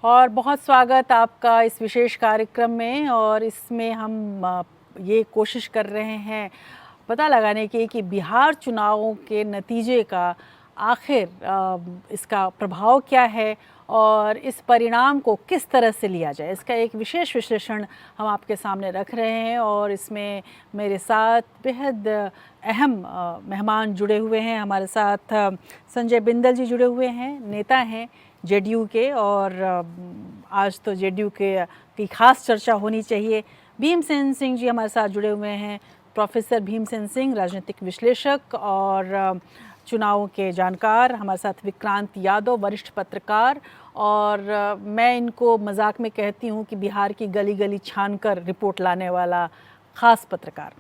और बहुत स्वागत आपका इस विशेष कार्यक्रम में। और इसमें हम ये कोशिश कर रहे हैं पता लगाने की कि बिहार चुनावों के नतीजे का आखिर इसका प्रभाव क्या है और इस परिणाम को किस तरह से लिया जाए, इसका एक विशेष विश्लेषण हम आपके सामने रख रहे हैं। और इसमें मेरे साथ बेहद अहम मेहमान जुड़े हुए हैं। हमारे साथ संजय बिंदल जी जुड़े हुए हैं, नेता हैं जेडीयू के, और आज तो जेडीयू की खास चर्चा होनी चाहिए। भीमसेन सिंह जी हमारे साथ जुड़े हुए हैं, प्रोफेसर भीमसेन सिंह, राजनीतिक विश्लेषक और चुनावों के जानकार। हमारे साथ विक्रांत यादव, वरिष्ठ पत्रकार, और मैं इनको मजाक में कहती हूँ कि बिहार की गली गली छानकर रिपोर्ट लाने वाला ख़ास पत्रकार।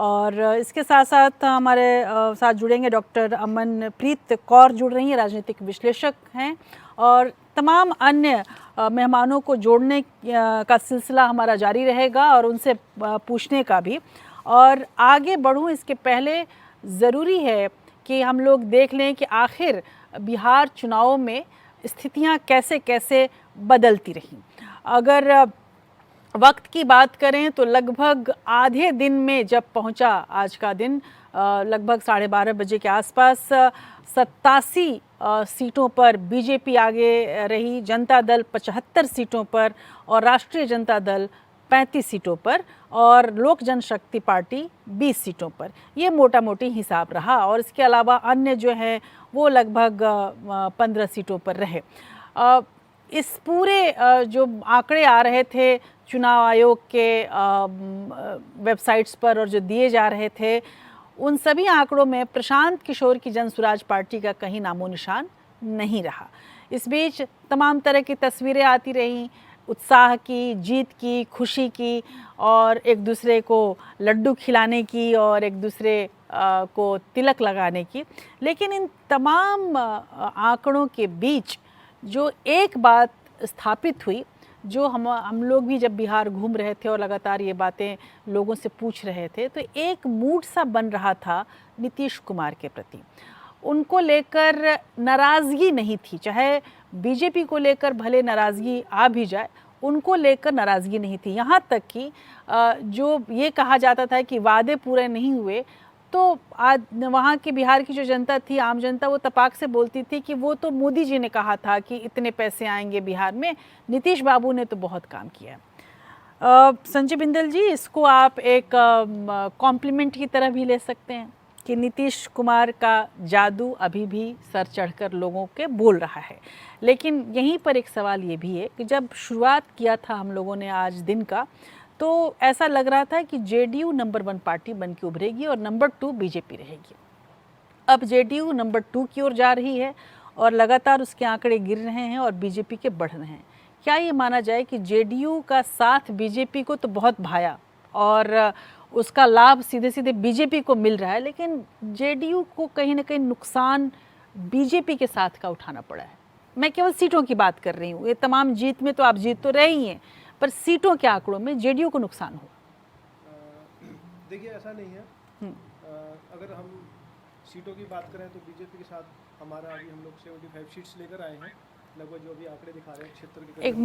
और इसके साथ साथ हमारे साथ जुड़ेंगे डॉक्टर अमनप्रीत कौर जुड़ रही हैं, राजनीतिक विश्लेषक हैं, और तमाम अन्य मेहमानों को जोड़ने का सिलसिला हमारा जारी रहेगा और उनसे पूछने का भी। और आगे बढ़ूं इसके पहले ज़रूरी है कि हम लोग देख लें कि आखिर बिहार चुनावों में स्थितियां कैसे कैसे बदलती रहीं। अगर वक्त की बात करें तो लगभग आधे दिन में जब पहुंचा आज का दिन, लगभग 12:30 बजे के आसपास 87 सीटों पर बीजेपी आगे रही, जनता दल 75 सीटों पर और राष्ट्रीय जनता दल 35 सीटों पर और लोक जनशक्ति पार्टी 20 सीटों पर। ये मोटा मोटी हिसाब रहा। और इसके अलावा अन्य जो है वो लगभग 15 सीटों पर रहे। इस पूरे जो आंकड़े आ रहे थे चुनाव आयोग के वेबसाइट्स पर और जो दिए जा रहे थे, उन सभी आंकड़ों में प्रशांत किशोर की जनसुराज पार्टी का कहीं नामो निशान नहीं रहा। इस बीच तमाम तरह की तस्वीरें आती रहीं, उत्साह की, जीत की, खुशी की, और एक दूसरे को लड्डू खिलाने की और एक दूसरे को तिलक लगाने की। लेकिन इन तमाम आंकड़ों के बीच जो एक बात स्थापित हुई, जो हम लोग भी जब बिहार घूम रहे थे और लगातार ये बातें लोगों से पूछ रहे थे, तो एक मूड सा बन रहा था नीतीश कुमार के प्रति। उनको लेकर नाराज़गी नहीं थी, चाहे बीजेपी को लेकर भले नाराज़गी आ भी जाए, उनको लेकर नाराज़गी नहीं थी। यहाँ तक कि जो ये कहा जाता था कि वादे पूरे नहीं हुए, तो आज वहाँ की बिहार की जो जनता थी, आम जनता, वो तपाक से बोलती थी कि वो तो मोदी जी ने कहा था कि इतने पैसे आएंगे बिहार में, नीतीश बाबू ने तो बहुत काम किया। संजय बिंदल जी, इसको आप एक कॉम्प्लीमेंट की तरह भी ले सकते हैं कि नीतीश कुमार का जादू अभी भी सर चढ़कर लोगों के बोल रहा है। लेकिन यहीं पर एक सवाल ये भी है कि जब शुरुआत किया था हम लोगों ने आज दिन का, तो ऐसा लग रहा था कि जेडीयू नंबर 1 पार्टी बन के उभरेगी और नंबर 2 बीजेपी रहेगी। अब जेडीयू नंबर 2 की ओर जा रही है और लगातार उसके आंकड़े गिर रहे हैं और बीजेपी के बढ़ रहे हैं। क्या ये माना जाए कि जेडीयू का साथ बीजेपी को तो बहुत भाया और उसका लाभ सीधे सीधे बीजेपी को मिल रहा है, लेकिन जेडीयू को कहीं ना कहीं नुकसान बीजेपी के साथ का उठाना पड़ा है? मैं केवल सीटों की बात कर रही हूँ। ये तमाम जीत में तो आप जीत तो रहे ही हैं, पर सीटों के आंकड़ों में जेडीयू को नुकसान हो। देखिए, ऐसा नहीं है। अगर हम सीटों की बात करें तो बीजेपी के साथ हमारा अभी हम लोग 75 सीट्स लेकर आए हैं, लगभग जो अभी आंकड़े दिखा रहे हैं क्षेत्र के। एक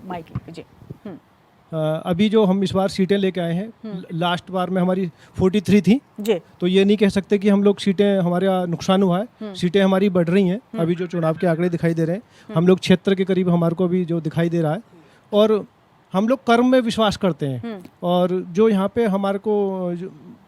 माइक जी। अभी जो हम इस बार सीटें लेके आए हैं, लास्ट बार में हमारी 43 थी जी, तो ये नहीं कह सकते कि हम लोग सीटें हमारा नुकसान हुआ है। सीटें हमारी बढ़ रही हैं। अभी जो चुनाव के आंकड़े दिखाई दे रहे हैं, हम लोग क्षेत्र के करीब हमारे को भी जो दिखाई दे रहा है, और हम लोग कर्म में विश्वास करते हैं। और जो यहाँ पे हमारे को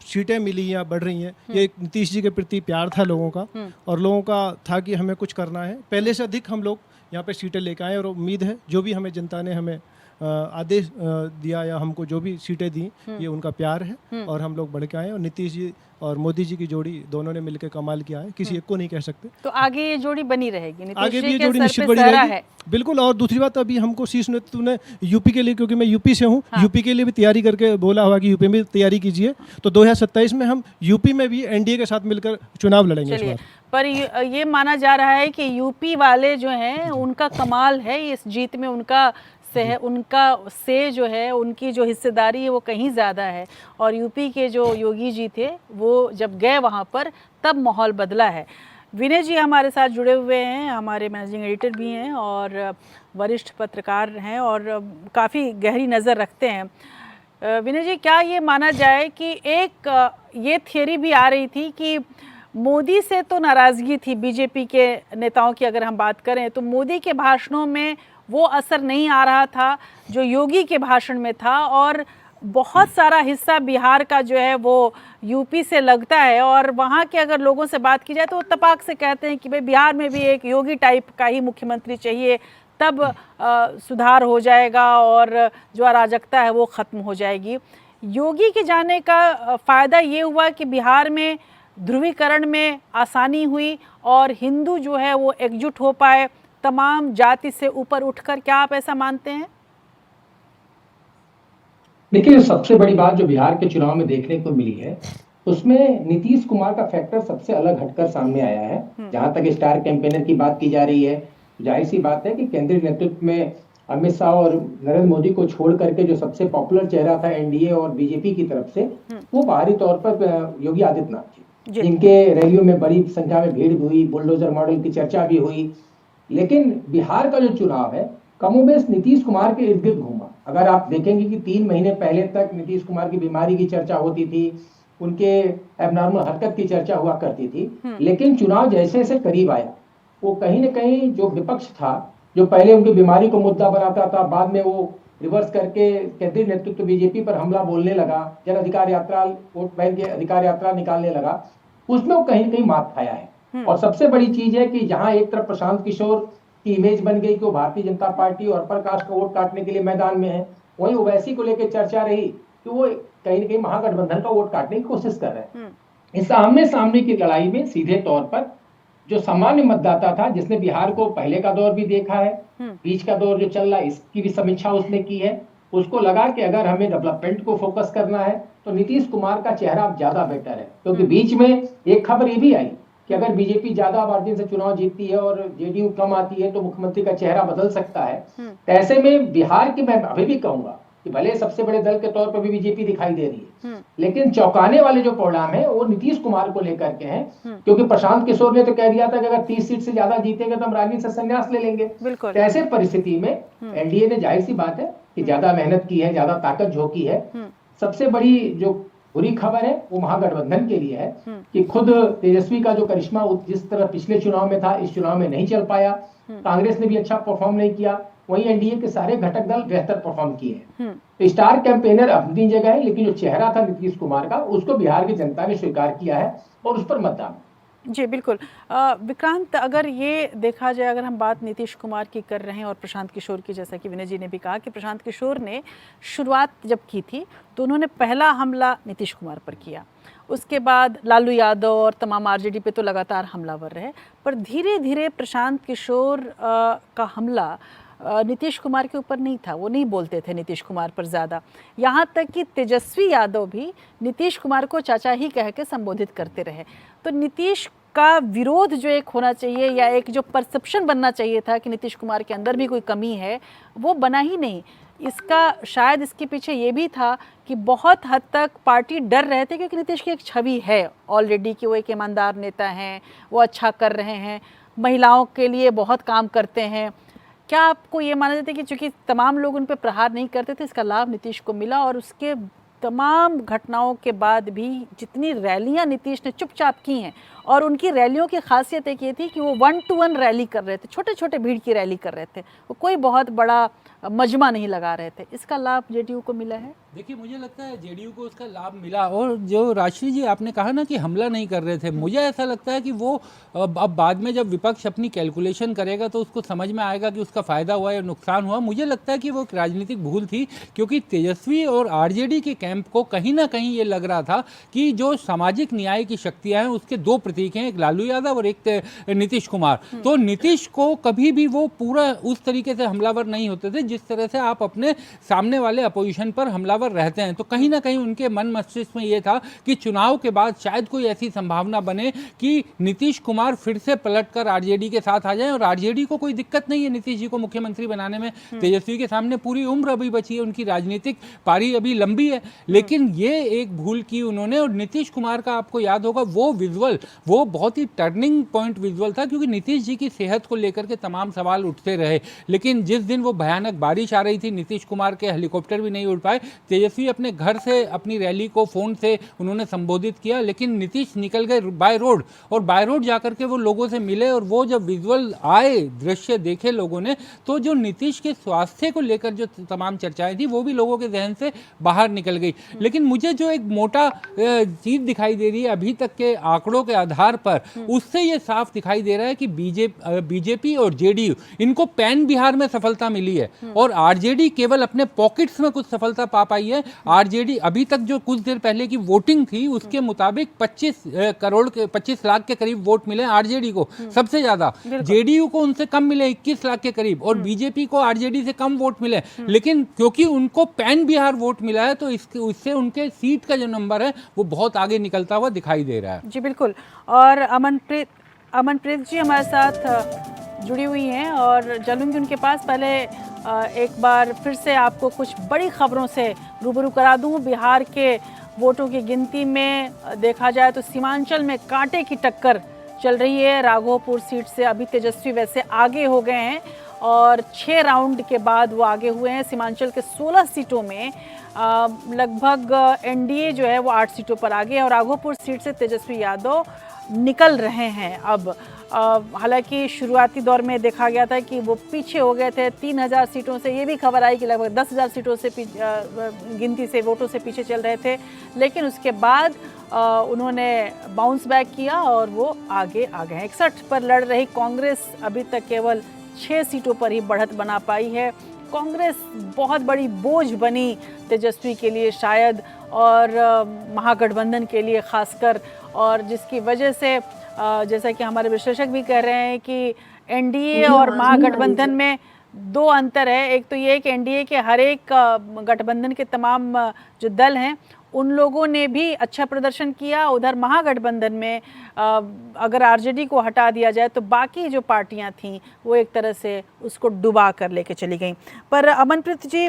सीटें मिली या बढ़ रही हैं, ये नीतीश जी के प्रति प्यार था लोगों का, और लोगों का था कि हमें कुछ करना है। पहले से अधिक हम लोग यहाँ पे सीटें लेकर आए, और उम्मीद है जो भी हमें जनता ने हमें आदेश दिया या हमको जो भी सीटें दी, ये उनका प्यार है और हम लोग बढ़ के आए। और नीतीश जी और मोदी जी की जोड़ी दोनों ने मिलकर कमाल किया है, किसी एक को नहीं कह सकते। तो आगे ये जोड़ी बनी रहेगी, आगे भी ये जोड़ी निश्चित बनी रहेगी, बिल्कुल। और दूसरी बात, अभी हमको शीर्ष नेतृत्व ने यूपी के लिए, क्योंकि मैं यूपी से हूँ, यूपी के लिए भी तैयारी करके बोला हुआ कि यूपी में तैयारी कीजिए। तो 2027 में हम यूपी में भी एनडीए के साथ मिलकर चुनाव लड़ेंगे इस बार। पर ये माना जा रहा है कि यूपी वाले जो हैं उनका कमाल है इस जीत में, उनका जो है, उनकी जो हिस्सेदारी है वो कहीं ज़्यादा है। और यूपी के जो योगी जी थे, वो जब गए वहाँ पर तब माहौल बदला है। विनय जी हमारे साथ जुड़े हुए हैं, हमारे मैनेजिंग एडिटर भी हैं और वरिष्ठ पत्रकार हैं और काफ़ी गहरी नज़र रखते हैं। विनय जी, क्या ये माना जाए कि एक ये थियरी भी आ रही थी कि मोदी से तो नाराज़गी थी बीजेपी के नेताओं की, अगर हम बात करें तो मोदी के भाषणों में वो असर नहीं आ रहा था जो योगी के भाषण में था, और बहुत सारा हिस्सा बिहार का जो है वो यूपी से लगता है, और वहाँ के अगर लोगों से बात की जाए तो वो तपाक से कहते हैं कि भाई बिहार में भी एक योगी टाइप का ही मुख्यमंत्री चाहिए, तब सुधार हो जाएगा और जो अराजकता है वो ख़त्म हो जाएगी। योगी के जाने का फ़ायदा ये हुआ कि बिहार में ध्रुवीकरण में आसानी हुई और हिंदू जो है वो एकजुट हो पाए तमाम जाति से ऊपर उठकर। क्या आप ऐसा मानते हैं? देखिए, सबसे बड़ी बात जो बिहार के चुनाव में देखने को मिली है उसमें नीतीश कुमार का फैक्टर सबसे अलग हटकर सामने आया है। जहां तक स्टार कैंपेनर की बात की जा रही है, जाहिर सी बात है कि केंद्रीय नेतृत्व में अमित शाह और नरेंद्र मोदी को छोड़ करके जो सबसे पॉपुलर चेहरा था एनडीए और बीजेपी की तरफ से, वो बाहरी तौर पर योगी आदित्यनाथ जी, जिनके रैलियों में बड़ी संख्या में भीड़ हुई, बुलडोजर मॉडल की चर्चा भी हुई। लेकिन बिहार का जो चुनाव है कमोबेश नीतीश कुमार के इर्द गिर्द घूमा। अगर आप देखेंगे कि 3 महीने पहले तक नीतीश कुमार की बीमारी की चर्चा होती थी, उनके एबनॉर्मल हरकत की चर्चा हुआ करती थी, लेकिन चुनाव जैसे जैसे करीब आया वो कहीं न कहीं जो विपक्ष था, जो पहले उनकी बीमारी को मुद्दा बनाता था, बाद में वो रिवर्स करके केंद्रीय नेतृत्व बीजेपी पर हमला बोलने लगा, जन अधिकार यात्रा, वोट बैंक के अधिकार यात्रा निकालने लगा, उसमें वो कहीं न कहीं मात खाया है। और सबसे बड़ी चीज है कि जहां एक तरफ प्रशांत किशोर की इमेज बन गई कि वो भारतीय जनता पार्टी और अपर कास्ट का वोट काटने के लिए मैदान में है, वहीं ओवैसी को लेकर चर्चा रही कि वो कहीं न कहीं महागठबंधन का वोट काटने की कोशिश कर रहे हैं। इस आमने सामने की लड़ाई में सीधे तौर पर जो सामान्य मतदाता था, जिसने बिहार को पहले का दौर भी देखा है, बीच का दौर जो चल रहा है इसकी भी समीक्षा उसने की है, उसको लगा कि अगर हमें डेवलपमेंट को फोकस करना है तो नीतीश कुमार का चेहरा ज्यादा बेटर है। क्योंकि बीच में एक खबर ये भी आई कि अगर बीजेपी ज्यादा मार्जिन से चुनाव जीतती है और जेडीयू कम आती है तो मुख्यमंत्री का चेहरा बदल सकता है। तो ऐसे में बिहार की मैं अभी भी कहूंगा कि भले सबसे बड़े दल के तौर पर भी बीजेपी दिखाई दे रही है, लेकिन चौंकाने वाले जो परिणाम है वो नीतीश कुमार को लेकर के हैं। क्योंकि प्रशांत किशोर ने तो कह दिया था कि अगर 30 सीट से ज्यादा जीतेंगे तो हम राजनीति से संन्यास ले लेंगे। तो ऐसे परिस्थिति में एनडीए ने, जाहिर सी बात है कि ज्यादा मेहनत की है, ज्यादा ताकत झोंकी है। सबसे बड़ी जो बुरी खबर है वो महागठबंधन के लिए है कि खुद तेजस्वी का जो करिश्मा जिस तरह पिछले चुनाव में था, इस चुनाव में नहीं चल पाया। कांग्रेस ने भी अच्छा परफॉर्म नहीं किया, वहीं एनडीए के सारे घटक दल बेहतर परफॉर्म किए हैं। तो स्टार कैंपेनर अपनी जगह है, लेकिन जो चेहरा था नीतीश कुमार का उसको बिहार की जनता ने स्वीकार किया है और उस पर मतदान। जी बिल्कुल। विक्रांत, अगर ये देखा जाए, अगर हम बात नीतीश कुमार की कर रहे हैं और प्रशांत किशोर की, जैसा कि विनय जी ने भी कहा कि प्रशांत किशोर ने शुरुआत जब की थी तो उन्होंने पहला हमला नीतीश कुमार पर किया, उसके बाद लालू यादव और तमाम आरजेडी पे तो लगातार हमलावर रहे, पर धीरे धीरे प्रशांत किशोर का हमला नीतीश कुमार के ऊपर नहीं था, वो नहीं बोलते थे नीतीश कुमार पर ज़्यादा। यहाँ तक कि तेजस्वी यादव भी नीतीश कुमार को चाचा ही कह के संबोधित करते रहे। तो नीतीश का विरोध जो एक होना चाहिए या एक जो परसेप्शन बनना चाहिए था कि नीतीश कुमार के अंदर भी कोई कमी है, वो बना ही नहीं। इसका शायद इसके पीछे ये भी था कि बहुत हद तक पार्टी डर रहे थे, क्योंकि नीतीश की एक छवि है ऑलरेडी कि वो एक ईमानदार नेता हैं, वो अच्छा कर रहे हैं, महिलाओं के लिए बहुत काम करते हैं। क्या आपको ये माना जाता है कि चूंकि तमाम लोग उन पर प्रहार नहीं करते थे, इसका लाभ नीतीश को मिला, और उसके तमाम घटनाओं के बाद भी जितनी रैलियां नीतीश ने चुपचाप की हैं, और उनकी रैलियों की खासियत एक ये थी कि वो 1-to-1 रैली कर रहे थे, छोटे छोटे भीड़ की रैली कर रहे थे, वो कोई बहुत बड़ा मजमा नहीं लगा रहे थे, इसका लाभ जेडीयू को मिला है? देखिए, मुझे लगता है जेडीयू को उसका लाभ मिला। और जो राजश्री जी आपने कहा ना कि हमला नहीं कर रहे थे, मुझे ऐसा लगता है कि वो अब बाद में जब विपक्ष अपनी कैलकुलेशन करेगा तो उसको समझ में आएगा कि उसका फ़ायदा हुआ या नुकसान हुआ। मुझे लगता है कि वो एक राजनीतिक भूल थी, क्योंकि तेजस्वी और आरजेडी के कैंप को कहीं ना कहीं ये लग रहा था कि जो सामाजिक न्याय की शक्तियाँ हैं उसके दो प्रतीक हैं, एक लालू यादव और एक नीतीश कुमार। तो नीतीश को कभी भी वो पूरा उस तरीके से हमलावर नहीं होते थे जिस तरह से आप अपने सामने वाले अपोजिशन पर हमलावर कदावर रहते हैं, तो कहीं ना कहीं उनके मन मस्तिष्क में ये था कि चुनाव के बाद शायद कोई ऐसी संभावना बने कि नीतीश कुमार फिर से पलटकर आरजेडी के साथ आ जाएं। और आरजेडी को कोई दिक्कत नहीं है नीतीश जी को मुख्यमंत्री बनाने में, तेजस्वी के सामने पूरी उम्र अभी बची है, उनकी राजनीतिक पारी अभी लंबी है। लेकिन ये एक भूल की उन्होंने, और नीतीश कुमार का आपको याद होगा वो विजुअल, वो बहुत ही टर्निंग पॉइंट विजुअल था, क्योंकि नीतीश जी की सेहत को लेकर के तमाम सवाल उठते रहे। लेकिन जिस दिन वो भयानक बारिश आ रही थी, नीतीश कुमार के हेलीकॉप्टर भी नहीं उड़ पाए, तेजस्वी अपने घर से अपनी रैली को फोन से उन्होंने संबोधित किया, लेकिन नीतीश निकल गए बाय रोड, और बाय रोड जाकर के वो लोगों से मिले। और वो जब विजुअल आए, दृश्य देखे लोगों ने, तो जो नीतीश के स्वास्थ्य को लेकर जो तमाम चर्चाएं थी वो भी लोगों के जहन से बाहर निकल गई। लेकिन मुझे जो एक मोटा चीज दिखाई दे रही है अभी तक के आंकड़ों के आधार पर, उससे ये साफ दिखाई दे रहा है कि बीजेपी और जेडीयू, इनको पैन बिहार में सफलता मिली है और आरजेडी केवल अपने पॉकेट्स में कुछ सफलता पा पाई है। आरजेडी अभी तक जो कुछ देर पहले की वोटिंग थी उसके मुताबिक 25 लाख के करीब वोट मिले आरजेडी को, सबसे ज्यादा। जेडीयू को उनसे कम मिले 21 लाख के करीब, और बीजेपी को आरजेडी से कम वोट मिले। लेकिन क्योंकि उनको पैन बिहार वोट मिला है, तो इससे उनके सीट का जो नंबर है वो बहुत आगे निकलता हुआ दिखाई दे रहा है। जी बिल्कुल। और अमनप्रीत जी हमारे साथ जुड़ी हुई हैं और चलूंगी उनके पास। पहले एक बार फिर से आपको कुछ बड़ी खबरों से रूबरू करा दूं। बिहार के वोटों की गिनती में देखा जाए तो सीमांचल में कांटे की टक्कर चल रही है। राघोपुर सीट से अभी तेजस्वी वैसे आगे हो गए हैं और 6 राउंड के बाद वो आगे हुए हैं। सीमांचल के 16 सीटों में लगभग एनडीए जो है वो 8 सीटों पर आगे है और राघोपुर सीट से तेजस्वी यादव निकल रहे हैं। अब हालांकि शुरुआती दौर में देखा गया था कि वो पीछे हो गए थे 3000 सीटों से, ये भी खबर आई कि लगभग 10,000 सीटों से गिनती से वोटों से पीछे चल रहे थे। लेकिन उसके बाद उन्होंने बाउंस बैक किया और वो आगे आ गए। 61 पर लड़ रही कांग्रेस अभी तक केवल 6 सीटों पर ही बढ़त बना पाई है। कांग्रेस बहुत बड़ी बोझ बनी तेजस्वी के लिए शायद, और महागठबंधन के लिए खासकर, और जिसकी वजह से जैसा कि हमारे विश्लेषक भी कह रहे हैं कि एनडीए और महागठबंधन में 2 अंतर है। एक तो ये कि एनडीए के हर एक गठबंधन के तमाम जो दल हैं उन लोगों ने भी अच्छा प्रदर्शन किया। उधर महागठबंधन में अगर आरजेडी को हटा दिया जाए तो बाकी जो पार्टियां थीं वो एक तरह से उसको डुबा कर लेके चली गई। पर अमनप्रीत जी,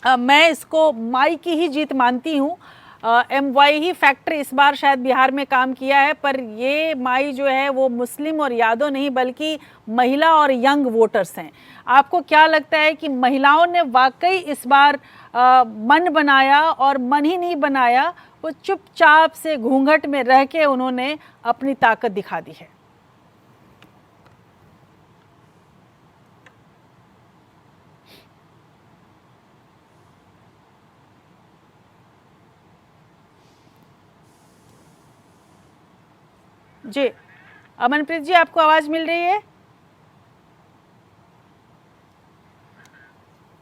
मैं इसको माई की ही जीत मानती हूँ। MY ही फैक्टर इस बार शायद बिहार में काम किया है, पर ये माई जो है वो मुस्लिम और यादव नहीं बल्कि महिला और यंग वोटर्स हैं। आपको क्या लगता है कि महिलाओं ने वाकई इस बार मन बनाया, और मन ही नहीं बनाया, वो चुपचाप से घूंघट में रह के उन्होंने अपनी ताकत दिखा दी है? जी अमनप्रीत जी, आपको आवाज मिल रही है?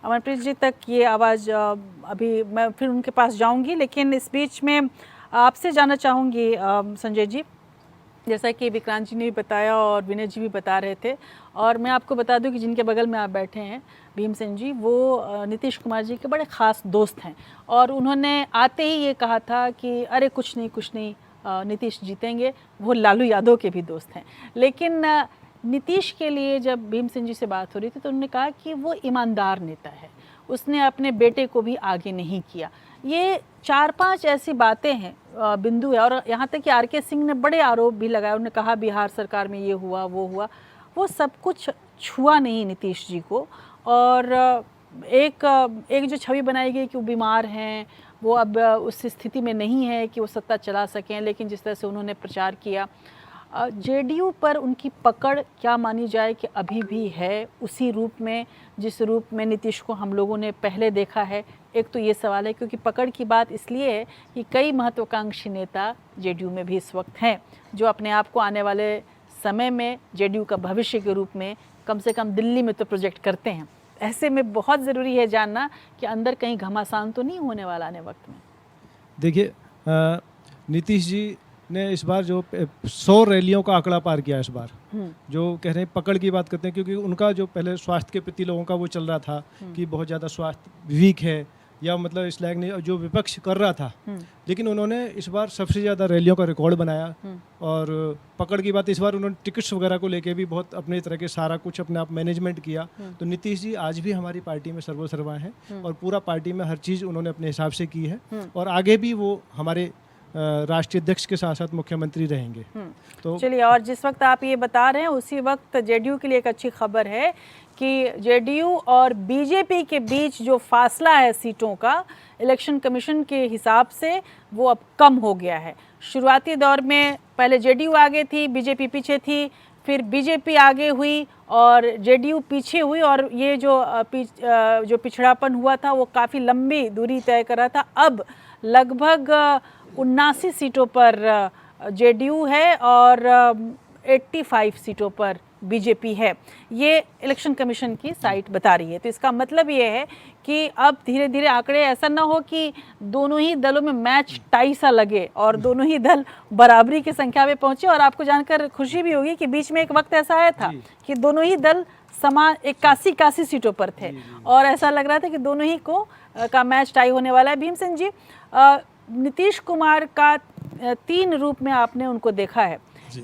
अमनप्रीत जी तक ये आवाज़ अभी मैं फिर उनके पास जाऊंगी, लेकिन इस बीच में आपसे जानना चाहूँगी संजय जी, जैसा कि विक्रांत जी ने भी बताया और विनय जी भी बता रहे थे, और मैं आपको बता दूं कि जिनके बगल में आप बैठे हैं भीमसेन जी, वो नीतीश कुमार जी के बड़े ख़ास दोस्त हैं, और उन्होंने आते ही ये कहा था कि अरे कुछ नहीं नीतीश जीतेंगे। वो लालू यादव के भी दोस्त हैं। लेकिन नीतीश के लिए जब भीमसेन जी से बात हो रही थी तो उन्होंने कहा कि वो ईमानदार नेता है, उसने अपने बेटे को भी आगे नहीं किया। ये 4-5 ऐसी बातें हैं, बिंदु है, और यहाँ तक कि RK सिंह ने बड़े आरोप भी लगाए। उन्होंने कहा बिहार सरकार में ये हुआ वो हुआ, वो सब कुछ छुआ नहीं नीतीश जी को। और एक जो छवि बनाई गई कि वो बीमार हैं, वो अब उस स्थिति में नहीं है कि वो सत्ता चला सकें, लेकिन जिस तरह से उन्होंने प्रचार किया, जेडीयू पर उनकी पकड़ क्या मानी जाए कि अभी भी है उसी रूप में जिस रूप में नीतीश को हम लोगों ने पहले देखा है? एक तो ये सवाल है, क्योंकि पकड़ की बात इसलिए है कि कई महत्वाकांक्षी नेता जेडीयू में भी इस वक्त हैं जो अपने आप को आने वाले समय में जेडीयू का भविष्य के रूप में कम से कम दिल्ली में तो प्रोजेक्ट करते हैं। ऐसे में बहुत ज़रूरी है जानना कि अंदर कहीं घमासान तो नहीं होने वाला आने वक्त में। देखिए, नीतीश जी ने इस बार जो 100 रैलियों का आंकड़ा पार किया इस बार, जो कह रहे हैं पकड़ की बात करते हैं, क्योंकि उनका जो पहले स्वास्थ्य के प्रति लोगों का वो चल रहा था कि बहुत ज़्यादा स्वास्थ्य वीक है या मतलब इस लायक नहीं जो विपक्ष कर रहा था, लेकिन उन्होंने इस बार सबसे ज़्यादा रैलियों का रिकॉर्ड बनाया। और पकड़ की बात, इस बार उन्होंने टिकट्स वगैरह को लेके भी बहुत अपने तरह के सारा कुछ अपने आप मैनेजमेंट किया। तो नीतीश जी आज भी हमारी पार्टी में सर्वसर्वा हैं और पूरा पार्टी में हर चीज़ उन्होंने अपने हिसाब से की है और आगे भी वो हमारे राष्ट्रीय अध्यक्ष के साथ साथ मुख्यमंत्री रहेंगे। तो चलिए, और जिस वक्त आप ये बता रहे हैं उसी वक्त जेडीयू के लिए एक अच्छी खबर है कि जेडीयू और बीजेपी के बीच जो फासला है सीटों का, इलेक्शन कमीशन के हिसाब से वो अब कम हो गया है। शुरुआती दौर में पहले जेडीयू आगे थी, बीजेपी पीछे थी, फिर बीजेपी आगे हुई और जेडीयू पीछे हुई, और ये जो पिछड़ापन हुआ था वो काफ़ी लंबी दूरी तय कर रहा था। अब लगभग 79 सीटों पर जेडीयू है और 85 सीटों पर बीजेपी है। ये इलेक्शन कमीशन की साइट बता रही है। तो इसका मतलब ये है कि अब धीरे धीरे आंकड़े ऐसा ना हो कि दोनों ही दलों में मैच टाई सा लगे और दोनों ही दल बराबरी की संख्या में पहुंचे। और आपको जानकर खुशी भी होगी कि बीच में एक वक्त ऐसा आया था कि दोनों ही दल समान 81 सीटों पर थे और ऐसा लग रहा था कि दोनों ही का मैच टाई होने वाला है। भीमसेन जी, नीतीश कुमार का 3 रूप में आपने उनको देखा है।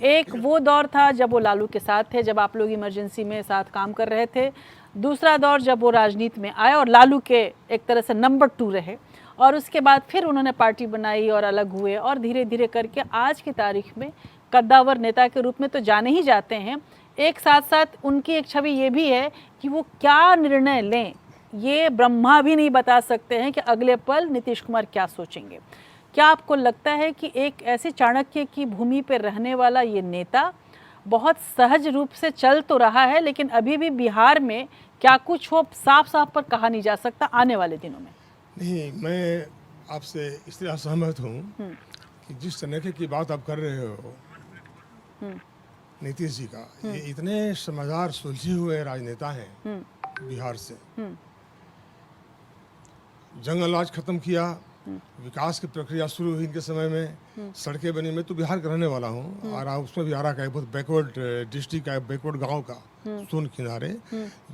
एक वो दौर था जब वो लालू के साथ थे, जब आप लोग इमरजेंसी में साथ काम कर रहे थे। दूसरा दौर जब वो राजनीति में आए और लालू के एक तरह से नंबर 2 रहे, और उसके बाद फिर उन्होंने पार्टी बनाई और अलग हुए और धीरे धीरे करके आज की तारीख में कद्दावर नेता के रूप में तो जाने ही जाते हैं। एक साथ साथ उनकी एक छवि ये भी है कि वो क्या निर्णय लें ये ब्रह्मा भी नहीं बता सकते हैं कि अगले पल नीतीश कुमार क्या सोचेंगे। क्या आपको लगता है कि एक ऐसे चाणक्य की भूमि पर रहने वाला ये नेता बहुत सहज रूप से चल तो रहा है, लेकिन अभी भी बिहार में क्या कुछ हो साफ साफ पर कहा नहीं जा सकता आने वाले दिनों में? नहीं, मैं आपसे इसलिए असहमत हूँ कि जिस तरीके की बात आप कर रहे हो नीतीश जी का, ये इतने समझदार सुलझे हुए राजनेता हैं बिहार से। जंगल राज खत्म किया, विकास की प्रक्रिया शुरू हुई इनके समय में, सड़कें बनी। मैं तो बिहार का रहने वाला हूँ और उसमें भी आरा का बहुत बैकवर्ड डिस्ट्रिक्ट का, बैकवर्ड गांव का, सोन किनारे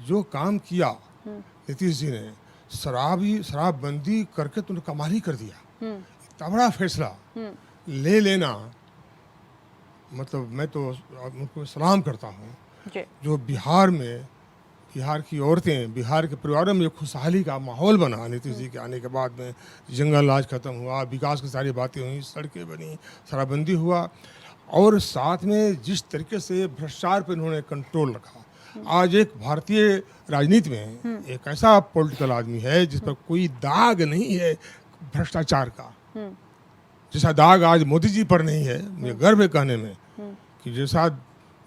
जो काम किया नीतीश जी ने, शराबबंदी करके तुमने कमाल ही कर दिया। इतना बड़ा फैसला ले लेना, मतलब मैं तो उनको सलाम करता हूँ। जो बिहार की औरतें, बिहार के परिवारों में खुशहाली का माहौल बना नीतीश जी के आने के बाद में। जंगल राज खत्म हुआ, विकास की सारी बातें हुई, सड़कें बनी, शराबबंदी हुआ और साथ में जिस तरीके से भ्रष्टाचार पर इन्होंने कंट्रोल रखा। आज एक भारतीय राजनीति में एक ऐसा पॉलिटिकल आदमी है जिस पर कोई दाग नहीं है भ्रष्टाचार का, जैसा दाग आज मोदी जी पर नहीं है। मुझे गर्व है कहने में कि जैसा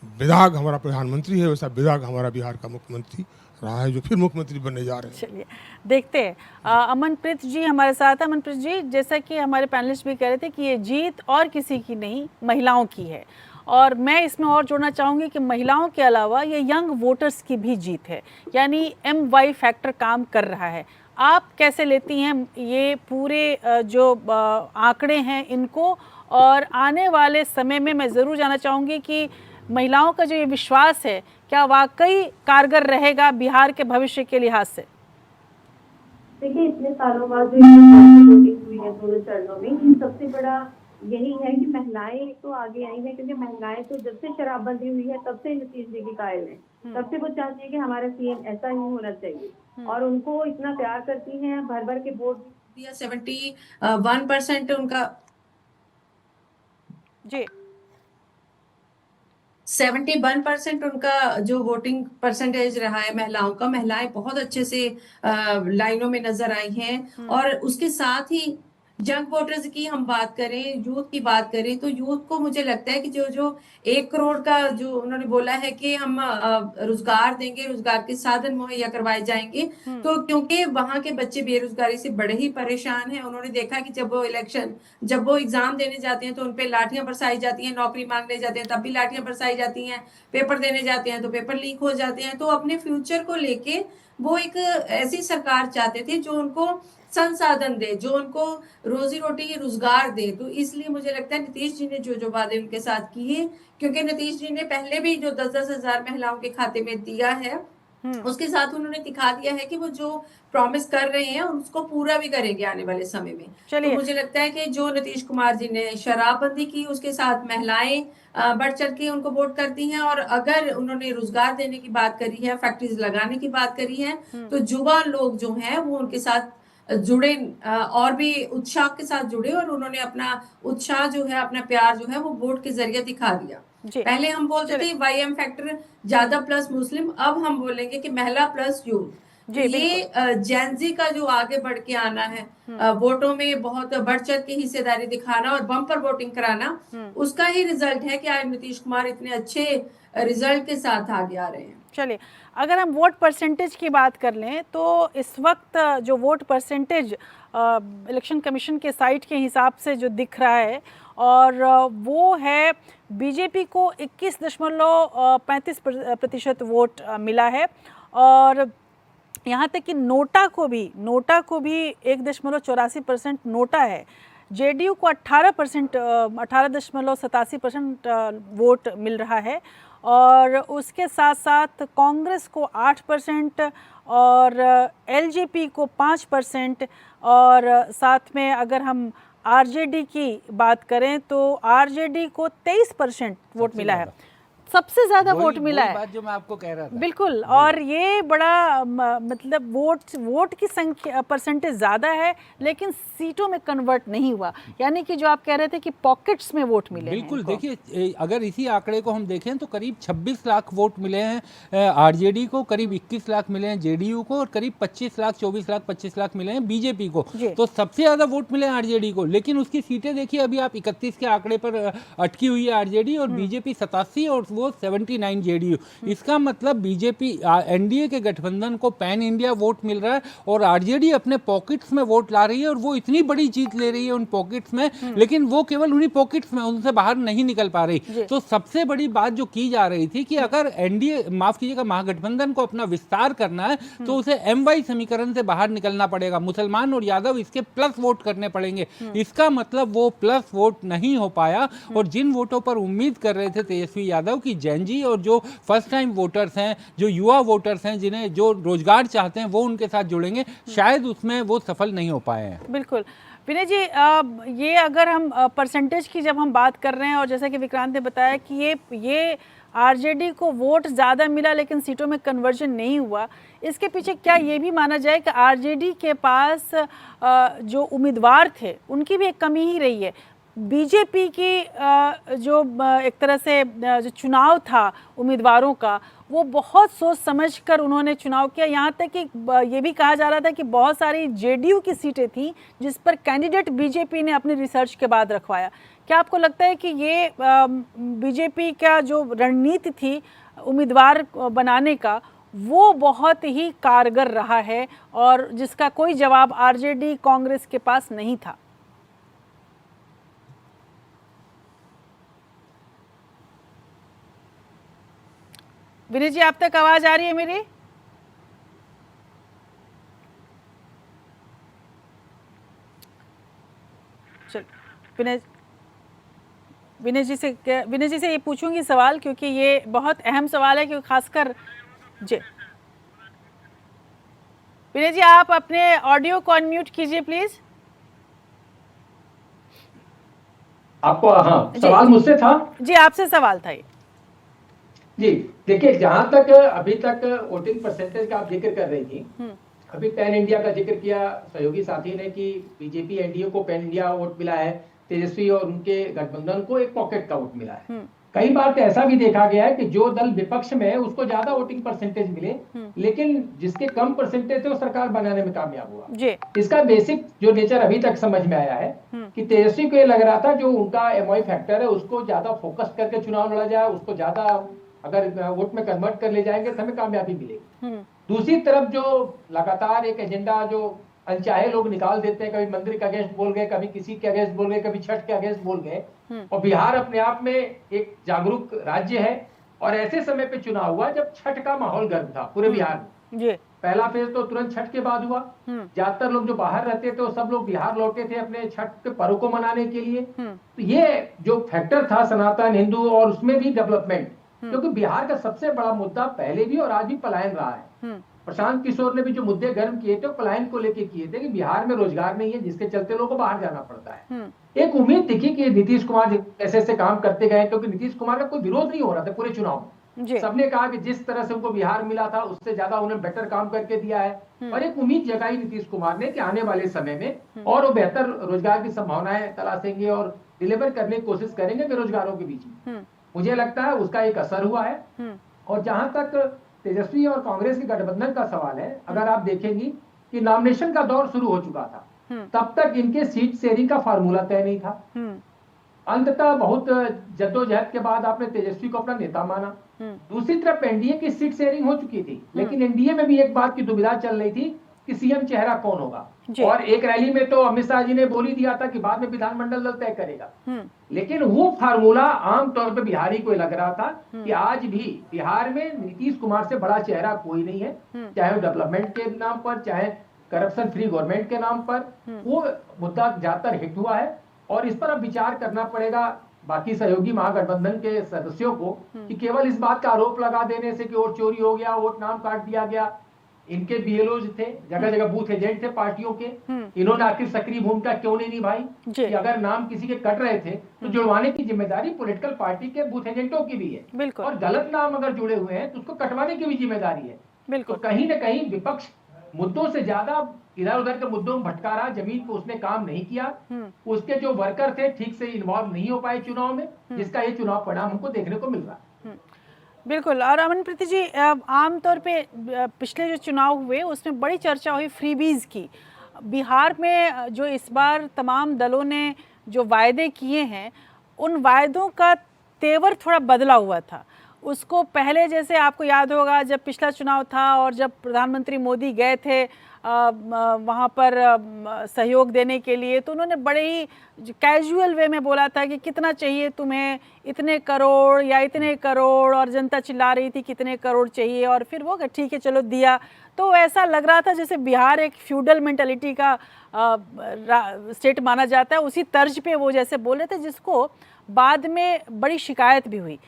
विदाग हमारा प्रधानमंत्री है वैसा विदाग हमारा बिहार का मुख्यमंत्री रहा है, जो फिर मुख्यमंत्री बनने जा रहे हैं। चलिए देखते हैं। अमनप्रीत जी हमारे साथ है। अमनप्रीत जी, जैसा कि हमारे पैनलिस्ट भी कह रहे थे कि ये जीत और किसी की नहीं, महिलाओं की है। और मैं इसमें और जोड़ना चाहूँगी कि महिलाओं के अलावा ये यंग वोटर्स की भी जीत है, यानी MY फैक्टर काम कर रहा है। आप कैसे लेती हैं ये पूरे जो आंकड़े हैं इनको, और आने वाले समय में मैं ज़रूर जानना चाहूँगी कि महिलाओं का जो ये विश्वास है क्या वाकई कारगर रहेगा बिहार के भविष्य के लिहाज से? देखिए, इतने सालों बाद जो वोटिंग हुई है दोनों चरणों में, सबसे बड़ा यही है कि महिलाएं तो आगे आई हैं, क्योंकि महिलाएं तो जब से शराबबंदी हुई है तब से नीतीश जी की कायल हैं। तब से वो चाहती है कि हमारा CM ऐसा ही होना चाहिए और उनको इतना प्यार करती हैं, भर भर के वोट दिया। 71% उनका जी 71% उनका जो वोटिंग परसेंटेज रहा है महिलाओं का। महिलाएं बहुत अच्छे से लाइनों में नजर आई हैं। और उसके साथ ही यंग वोटर्स की हम बात करें, यूथ की बात करें, तो यूथ को मुझे लगता है कि जो 1 करोड़ का जो उन्होंने बोला है कि हम रोजगार देंगे, रोजगार के साधन मुहैया करवाए जाएंगे, तो क्योंकि वहां के बच्चे बेरोजगारी से बड़े ही परेशान हैं। उन्होंने देखा कि जब वो एग्जाम देने जाते हैं तो उनपे लाठियां बरसाई जाती हैं, नौकरी मांगने जाते हैं तब भी लाठियां बरसाई जाती हैं, पेपर देने जाते हैं तो पेपर लीक हो जाते हैं। तो अपने फ्यूचर को लेके वो एक ऐसी सरकार चाहते थे जो उनको संसाधन दे, जो उनको रोजी रोटी रोजगार दे। तो इसलिए मुझे लगता है नीतीश जी ने जो वादे उनके साथ किए, क्योंकि नीतीश जी ने पहले भी जो 10-10 हजार महिलाओं के खाते में दिया है, उसके साथ उन्होंने दिखा दिया है कि वो जो प्रॉमिस कर रहे हैं उसको पूरा भी करेंगे आने वाले समय में। तो चलिए। मुझे लगता है कि जो नीतीश कुमार जी ने शराबबंदी की, उसके साथ महिलाएं बढ़ चढ़ के उनको वोट करती हैं, और अगर उन्होंने रोजगार देने की बात करी है, फैक्ट्रीज लगाने की बात करी है, तो युवा लोग जो हैं वो उनके साथ जुड़े, और भी उत्साह के साथ जुड़े, और उन्होंने अपना उत्साह जो है, अपना प्यार जो है वो वोट के जरिए दिखा दिया। जी। पहले हम बोलते थे वाईएम फैक्टर ज्यादा प्लस मुस्लिम, अब हम बोलेंगे कि महिला प्लस यूथ। जी, ये जेनजी का जो आगे बढ़ के आना है, वोटों में बहुत बढ़ चढ़ के हिस्सेदारी दिखाना और बम्पर वोटिंग कराना, उसका ही रिजल्ट है कि आज नीतीश कुमार इतने अच्छे रिजल्ट के साथ आगे आ रहे हैं। चलिए, अगर हम वोट परसेंटेज की बात कर लें तो इस वक्त जो वोट परसेंटेज इलेक्शन कमीशन के साइट के हिसाब से जो दिख रहा है, और वो है बीजेपी को 21.35% वोट मिला है, और यहाँ तक कि नोटा को भी 1.84% नोटा है। जेडीयू को 18.87% वोट मिल रहा है, और उसके साथ साथ कांग्रेस को 8% और एलजेपी को 5%, और साथ में अगर हम आरजेडी की बात करें तो आरजेडी को 23% वोट मिला है। सबसे ज्यादा वोट मिला है, बात जो मैं आपको कह रहा था। बिल्कुल। और ये बड़ा मतलब वोट की संख्या परसेंटेज ज़्यादा है, लेकिन सीटों में कन्वर्ट नहीं हुआ, यानी कि जो आप कह रहे थे कि पॉकेट्स में वोट मिले। बिल्कुल, देखिए अगर इसी आंकड़े को हम देखें तो करीब 26 लाख वोट मिले हैं आरजेडी को, करीब 21 लाख मिले हैं जेडीयू को, और करीब 25 लाख 25 लाख मिले हैं बीजेपी को। तो सबसे ज्यादा वोट मिले हैं आरजेडी को, लेकिन उसकी सीटें देखिए अभी आप 31 के आंकड़े पर अटकी हुई है आरजेडी, और बीजेपी 87 और वो 79 जेडीयू। इसका मतलब बीजेपी एनडीए के गठबंधन को पैन इंडिया वोट मिल रहा है, और आरजेडी अपने पॉकेट्स में वोट ला रही है, और वो इतनी बड़ी जीत ले रही है उन पॉकेट्स में, लेकिन वो केवल उन्हीं पॉकेट्स में, उनसे बाहर नहीं निकल पा रही। तो सबसे बड़ी बात जो की जा रही थी कि अगर एनडीए, माफ कीजिएगा, महागठबंधन को अपना विस्तार करना है तो उसे एमवाई समीकरण से बाहर निकलना पड़ेगा, मुसलमान और यादव इसके प्लस वोट करने पड़ेंगे। इसका मतलब वो प्लस वोट नहीं हो पाया, और जिन वोटों पर उम्मीद कर रहे थे तेजस्वी यादव की जैन जी, और जो फर्स्ट टाइम वोटर्स हैं, जो युवा वोटर्स हैं, जिन्हें जो रोजगार चाहते हैं वो उनके साथ जुड़ेंगे, शायद उसमें वो सफल नहीं हो पाए हैं। बिल्कुल विनय जी, ये अगर हम परसेंटेज की जब हम बात कर रहे हैं, और जैसा कि विक्रांत ने बताया कि ये आरजेडी को वोट ज़्यादा मिला लेकिन सीटों में कन्वर्जन नहीं हुआ, इसके पीछे क्या ये भी माना जाए कि आरजेडी के पास जो उम्मीदवार थे उनकी भी एक कमी ही रही है? बीजेपी की जो एक तरह से जो चुनाव था उम्मीदवारों का, वो बहुत सोच समझकर उन्होंने चुनाव किया। यहाँ तक कि ये भी कहा जा रहा था कि बहुत सारी जेडीयू की सीटें थीं जिस पर कैंडिडेट बीजेपी ने अपनी रिसर्च के बाद रखवाया। क्या आपको लगता है कि ये बीजेपी का जो रणनीति थी उम्मीदवार बनाने का, वो बहुत ही कारगर रहा है, और जिसका कोई जवाब आरजेडी कांग्रेस के पास नहीं था? विनय जी, आप तक आवाज आ रही है मेरी? चल, विनय जी से ये पूछूंगी सवाल, क्योंकि ये बहुत अहम सवाल है, क्योंकि खासकर जी विनय जी, आप अपने ऑडियो को अनम्यूट कीजिए प्लीज। आपको, हाँ, सवाल मुझसे था? जी, आपसे सवाल था ये। जी देखिए, जहां तक अभी तक वोटिंग परसेंटेज का आप जिक्र कर रही थी, अभी पैन इंडिया का जिक्र किया सहयोगी साथी ने कि बीजेपी एनडीए को पैन इंडिया वोट मिला है, तेजस्वी और उनके गठबंधन को एक पॉकेट का वोट मिला है। कई बार तो ऐसा भी देखा गया है कि जो दल विपक्ष में है उसको ज्यादा वोटिंग परसेंटेज मिले, लेकिन जिसके कम परसेंटेज थे वो सरकार बनाने में कामयाब हुआ। इसका बेसिक जो नेचर अभी तक समझ में आया है कि तेजस्वी को ये लग रहा था जो उनका एमओआई फैक्टर है उसको ज्यादा फोकस करके चुनाव लड़ा जाए, उसको ज्यादा अगर वोट में कन्वर्ट कर ले जाएंगे तो हमें कामयाबी मिलेगी। दूसरी तरफ जो लगातार एक एजेंडा जो अनचाहे लोग निकाल देते हैं, कभी मंदिर के अगेंस्ट बोल गए, कभी किसी के अगेंस्ट बोल गए, कभी छठ के अगेंस्ट बोल गए, और बिहार अपने आप में एक जागरूक राज्य है, और ऐसे समय पे चुनाव हुआ जब छठ का माहौल गर्म था पूरे बिहार में। पहला फेज तो तुरंत छठ के बाद हुआ। ज्यादातर लोग जो बाहर रहते थे वो सब लोग बिहार लौटे थे अपने छठ के पर्व को मनाने के लिए। तो ये जो फैक्टर था सनातन हिंदू और उसमें भी डेवलपमेंट, क्योंकि बिहार का सबसे बड़ा मुद्दा पहले भी और आज भी पलायन रहा है। प्रशांत किशोर ने भी जो मुद्दे गर्म किए थे पलायन को लेके किए थे कि बिहार में रोजगार नहीं है, जिसके चलते लोगों को बाहर जाना पड़ता है। एक उम्मीद दिखी कि नीतीश कुमार ऐसे ऐसे काम करते गए, क्योंकि नीतीश कुमार का कोई विरोध नहीं हो रहा था पूरे चुनाव में। सबने कहा कि जिस तरह से उनको बिहार मिला था उससे ज्यादा उन्हें बेटर काम करके दिया है, और एक उम्मीद जगाई नीतीश कुमार ने कि आने वाले समय में और वो बेहतर रोजगार की संभावनाएं तलाशेंगे और डिलीवर करने की कोशिश करेंगे बेरोजगारों के बीच में। मुझे लगता है उसका एक असर हुआ है। और जहां तक तेजस्वी और कांग्रेस के गठबंधन का सवाल है, अगर आप देखेंगी कि नॉमिनेशन का दौर शुरू हो चुका था, तब तक इनके सीट शेयरिंग का फार्मूला तय नहीं था। अंततः बहुत जद्दोजहद के बाद आपने तेजस्वी को अपना नेता माना। दूसरी तरफ एनडीए की सीट शेयरिंग हो चुकी थी, लेकिन एनडीए में भी एक बात की दुविधा चल रही थी कि सीएम चेहरा कौन होगा। और एक रैली में तो अमित शाह जी ने बोल ही दिया था कि बाद में विधानमंडल दल तय करेगा। लेकिन वो फार्मूला आमतौर पर बिहारी को लग रहा था कि आज भी बिहार में नीतीश कुमार से बड़ा चेहरा कोई नहीं है, चाहे वो डेवलपमेंट के नाम पर, चाहे करप्शन फ्री गवर्नमेंट के नाम पर। वो मुद्दा ज्यादातर हिट हुआ है और इस पर अब विचार करना पड़ेगा बाकी सहयोगी महागठबंधन के सदस्यों को कि केवल इस बात का आरोप लगा देने से कि वोट चोरी हो गया, वोट नाम काट दिया गया। इनके बीएलओज थे, जगह जगह बूथ एजेंट थे पार्टियों के, इन्होंने आखिर सक्रिय भूमिका क्यों नहीं निभाई कि अगर नाम किसी के कट रहे थे तो जुड़वाने की जिम्मेदारी पॉलिटिकल पार्टी के बूथ एजेंटों की भी है, और गलत नाम अगर जुड़े हुए हैं तो उसको कटवाने की भी जिम्मेदारी है। तो कहीं ना कहीं विपक्ष मुद्दों से ज्यादा इधर उधर के मुद्दों में भटका रहा, जमीन पे उसने काम नहीं किया। उसके जो वर्कर थे ठीक से इन्वॉल्व नहीं हो पाए चुनाव में, जिसका ये चुनाव परिणाम हमको देखने को मिल रहा है। बिल्कुल। और अमनप्रीत जी, आमतौर पे पिछले जो चुनाव हुए उसमें बड़ी चर्चा हुई फ्रीबीज की। बिहार में जो इस बार तमाम दलों ने जो वायदे किए हैं, उन वायदों का तेवर थोड़ा बदला हुआ था। उसको पहले जैसे आपको याद होगा जब पिछला चुनाव था और जब प्रधानमंत्री मोदी गए थे वहाँ पर सहयोग देने के लिए, तो उन्होंने बड़े ही कैजुअल वे में बोला था कि कितना चाहिए तुम्हें, इतने करोड़ या इतने करोड़, और जनता चिल्ला रही थी कितने करोड़ चाहिए, और फिर वो ठीक है चलो दिया। तो ऐसा लग रहा था जैसे बिहार एक फ्यूडल मेंटालिटी का स्टेट माना जाता है, उसी तर्ज पे वो जैसे बोले थे, जिसको बाद में बड़ी शिकायत भी हुई।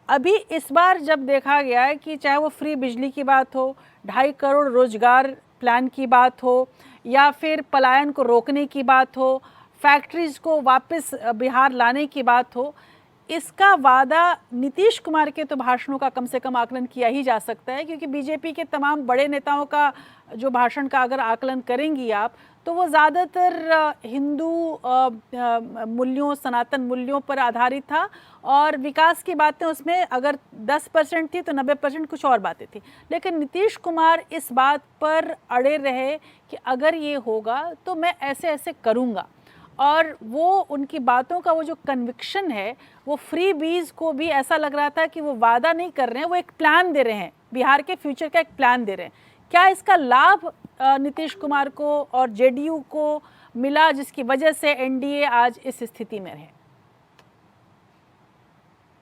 अभी इस बार जब देखा गया है कि चाहे वो फ्री बिजली की बात हो, 2.5 करोड़ रोजगार प्लान की बात हो, या फिर पलायन को रोकने की बात हो, फैक्ट्रीज को वापस बिहार लाने की बात हो, इसका वादा नीतीश कुमार के तो भाषणों का कम से कम आकलन किया ही जा सकता है, क्योंकि बीजेपी के तमाम बड़े नेताओं का जो भाषण का अगर आकलन करेंगी आप, तो वो ज़्यादातर हिंदू मूल्यों, सनातन मूल्यों पर आधारित था, और विकास की बातें उसमें अगर 10% थी तो 90% कुछ और बातें थी। लेकिन नीतीश कुमार इस बात पर अड़े रहे कि अगर ये होगा तो मैं ऐसे ऐसे करूँगा, और वो उनकी बातों का वो जो कन्विक्शन है, वो फ्री बीज को भी ऐसा लग रहा था कि वो वादा नहीं कर रहे हैं, वो एक प्लान दे रहे हैं, बिहार के फ्यूचर का एक प्लान दे रहे हैं। क्या इसका लाभ नीतीश कुमार को और जेडीयू को मिला, जिसकी वजह से एनडीए आज इस स्थिति में रहे?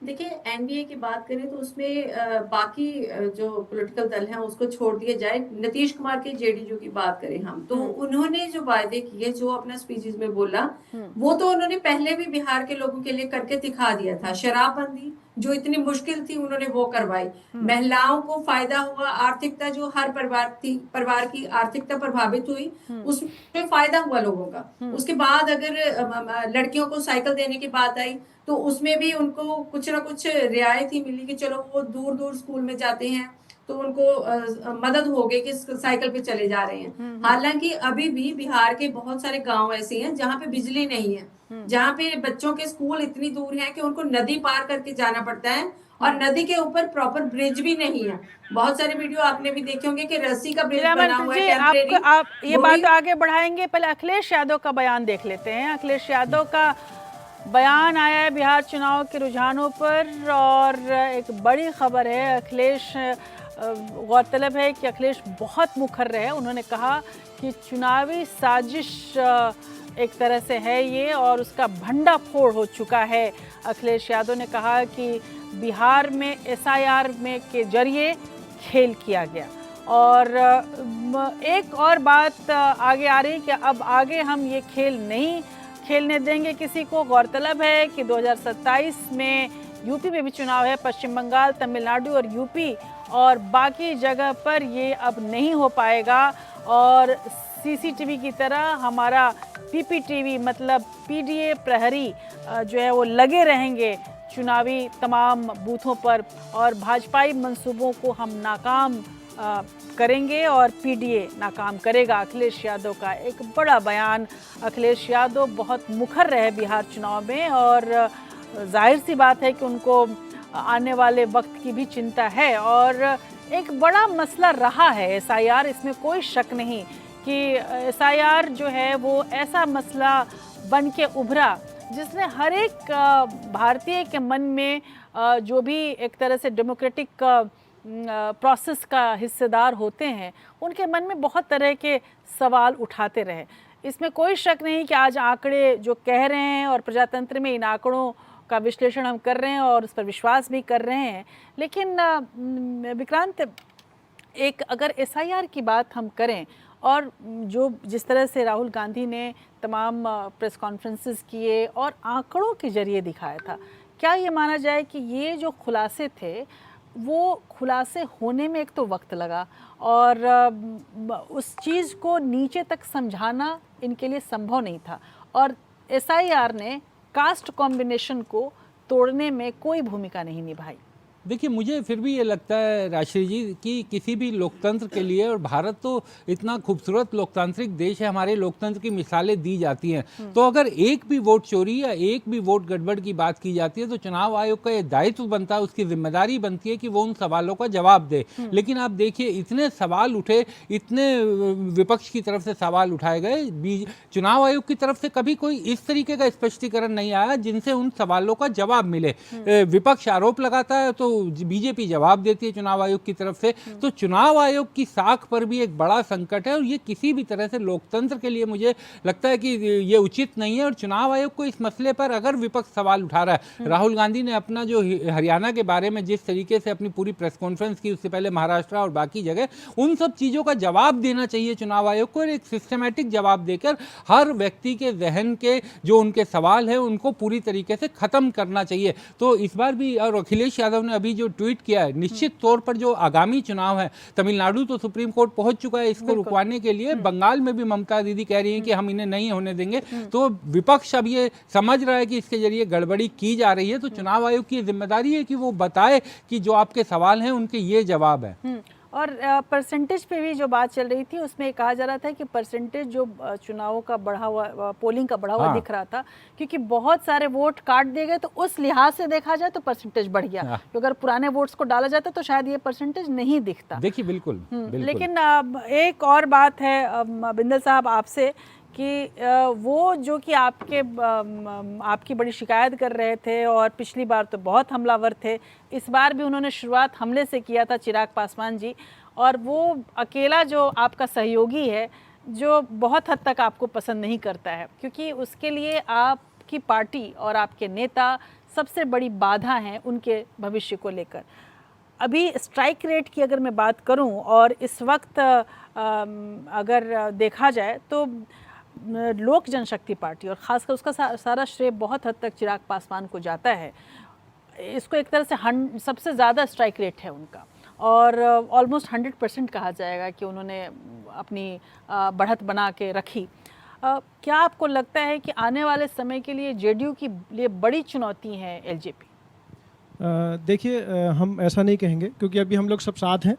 देखिए, एनडीए की बात करें तो उसमें बाकी जो पॉलिटिकल दल हैं उसको छोड़ दिया जाए, नीतीश कुमार के जेडीयू की बात करें हम, तो उन्होंने जो वायदे किए, जो अपना स्पीचेस में बोला, वो तो उन्होंने पहले भी बिहार के लोगों के लिए करके दिखा दिया था। शराबबंदी जो इतनी मुश्किल थी उन्होंने वो करवाई, महिलाओं को फायदा हुआ, आर्थिकता जो हर परिवार की आर्थिकता प्रभावित हुई, उसमें फायदा हुआ लोगों का। उसके बाद अगर लड़कियों को साइकिल देने की बात आई तो उसमें भी उनको कुछ ना कुछ रियायत ही मिली कि चलो वो दूर दूर स्कूल में जाते हैं तो उनको मदद हो गई कि साइकिल पे चले जा रहे हैं। हालांकि अभी भी बिहार के बहुत सारे गांव ऐसे हैं जहाँ पे बिजली नहीं है, जहाँ पे बच्चों के स्कूल इतनी दूर हैं कि उनको नदी पार करके जाना पड़ता है, और नदी के ऊपर प्रॉपर ब्रिज भी नहीं है। बहुत सारे वीडियो आपने भी देखे होंगे कि रस्सी का ब्रिज बना हुआ है टेम्परेरी। आप ये बात आगे बढ़ाएंगे, पहले अखिलेश यादव का बयान देख लेते हैं। अखिलेश यादव का बयान आया है बिहार चुनाव के रुझानों पर, और एक बड़ी खबर है। अखिलेश, गौरतलब है कि अखिलेश बहुत मुखर रहे। उन्होंने कहा कि चुनावी साजिश एक तरह से है ये, और उसका भंडाफोड़ हो चुका है। अखिलेश यादव ने कहा कि बिहार में एसआईआर में के जरिए खेल किया गया, और एक और बात आगे आ रही कि अब आगे हम ये खेल नहीं खेलने देंगे किसी को। गौरतलब है कि 2027 में यूपी में भी चुनाव है, पश्चिम बंगाल, तमिलनाडु और यूपी, और बाकी जगह पर ये अब नहीं हो पाएगा। और सीसीटीवी की तरह हमारा पीपीटीवी मतलब पीडीए प्रहरी जो है वो लगे रहेंगे चुनावी तमाम बूथों पर, और भाजपाई मंसूबों को हम नाकाम करेंगे और पीडीए नाकाम करेगा। अखिलेश यादव का एक बड़ा बयान। अखिलेश यादव बहुत मुखर रहे बिहार चुनाव में, और जाहिर सी बात है कि उनको आने वाले वक्त की भी चिंता है। और एक बड़ा मसला रहा है एसआईआर, इसमें कोई शक नहीं कि एसआईआर जो है वो ऐसा मसला बन के उभरा जिसने हर एक भारतीय के मन में जो भी एक तरह से डेमोक्रेटिक प्रोसेस का हिस्सेदार होते हैं उनके मन में बहुत तरह के सवाल उठाते रहे। इसमें कोई शक नहीं कि आज आंकड़े जो कह रहे हैं और प्रजातंत्र में इन आंकड़ों का विश्लेषण हम कर रहे हैं और उस पर विश्वास भी कर रहे हैं। लेकिन विक्रांत, एक अगर एसआईआर की बात हम करें और जो जिस तरह से राहुल गांधी ने तमाम प्रेस कॉन्फ्रेंसेस किए और आंकड़ों के जरिए दिखाया था, क्या ये माना जाए कि ये जो खुलासे थे वो खुलासे होने में एक तो वक्त लगा और उस चीज़ को नीचे तक समझाना इनके लिए संभव नहीं था, और एसआईआर ने कास्ट कॉम्बिनेशन को तोड़ने में कोई भूमिका नहीं निभाई? देखिए, मुझे फिर भी ये लगता है राष्ट्रीय जी कि किसी भी लोकतंत्र के लिए, और भारत तो इतना खूबसूरत लोकतांत्रिक देश है, हमारे लोकतंत्र की मिसालें दी जाती हैं, तो अगर एक भी वोट चोरी या एक भी वोट गड़बड़ की बात की जाती है तो चुनाव आयोग का ये दायित्व बनता है, उसकी जिम्मेदारी बनती है कि वो उन सवालों का जवाब दे। लेकिन आप देखिए, इतने सवाल उठे, इतने विपक्ष की तरफ से सवाल उठाए गए, चुनाव आयोग की तरफ से कभी कोई इस तरीके का स्पष्टीकरण नहीं आया जिनसे उन सवालों का जवाब मिले। विपक्ष आरोप लगाता है तो बीजेपी जवाब देती है चुनाव आयोग की तरफ से। तो चुनाव आयोग की साख पर भी एक बड़ा संकट है, और ये किसी भी तरह से लोकतंत्र के लिए मुझे लगता है कि ये उचित नहीं है। और चुनाव आयोग को इस मसले पर अगर विपक्ष सवाल उठा रहा है, राहुल गांधी ने अपना जो हरियाणा के बारे में जिस तरीके से अपनी पूरी प्रेस कॉन्फ्रेंस की, उससे पहले महाराष्ट्र और बाकी जगह, उन सब चीज़ों का जवाब देना चाहिए चुनाव आयोग को, और एक सिस्टमैटिक जवाब देकर हर व्यक्ति के जहन के जो उनके सवाल हैं उनको पूरी तरीके से खत्म करना चाहिए। तो इस बार भी, और अखिलेश यादव ने अभी जो ट्वीट किया है, निश्चित तौर पर जो आगामी चुनाव है, तमिलनाडु तो सुप्रीम कोर्ट पहुंच चुका है इसको रुकवाने के लिए, बंगाल में भी ममता दीदी कह रही हैं कि हम इन्हें नहीं होने देंगे। तो विपक्ष अब ये समझ रहा है कि इसके जरिए गड़बड़ी की जा रही है, तो चुनाव आयोग की जिम्मेदारी है कि वो बताए कि जो आपके सवाल हैं उनके ये जवाब है। और परसेंटेज पे भी जो बात चल रही थी उसमें कहा जा रहा था कि परसेंटेज जो चुनावों का बढ़ा हुआ, पोलिंग का बढ़ा हुआ दिख रहा था, क्योंकि बहुत सारे वोट काट दिए गए, तो उस लिहाज से देखा जाए तो परसेंटेज बढ़ गया। तो अगर पुराने वोट्स को डाला जाता तो शायद ये परसेंटेज नहीं दिखता। देखिए, बिल्कुल। लेकिन एक और बात है बिंदल साहब आपसे कि वो जो कि आपकी बड़ी शिकायत कर रहे थे, और पिछली बार तो बहुत हमलावर थे, इस बार भी उन्होंने शुरुआत हमले से किया था, चिराग पासवान जी, और वो अकेला जो आपका सहयोगी है जो बहुत हद तक आपको पसंद नहीं करता है, क्योंकि उसके लिए आपकी पार्टी और आपके नेता सबसे बड़ी बाधा हैं उनके भविष्य को लेकर। अभी स्ट्राइक रेट की अगर मैं बात करूं, और इस वक्त अगर देखा जाए तो लोक जनशक्ति पार्टी और ख़ासकर उसका सारा श्रेय बहुत हद तक चिराग पासवान को जाता है। इसको एक तरह से सबसे ज़्यादा स्ट्राइक रेट है उनका, और ऑलमोस्ट 100% कहा जाएगा कि उन्होंने अपनी बढ़त बना के रखी। क्या आपको लगता है कि आने वाले समय के लिए जेडीयू की लिए बड़ी चुनौती है एलजेपी? देखिए, हम ऐसा नहीं कहेंगे, क्योंकि अभी हम लोग सब साथ हैं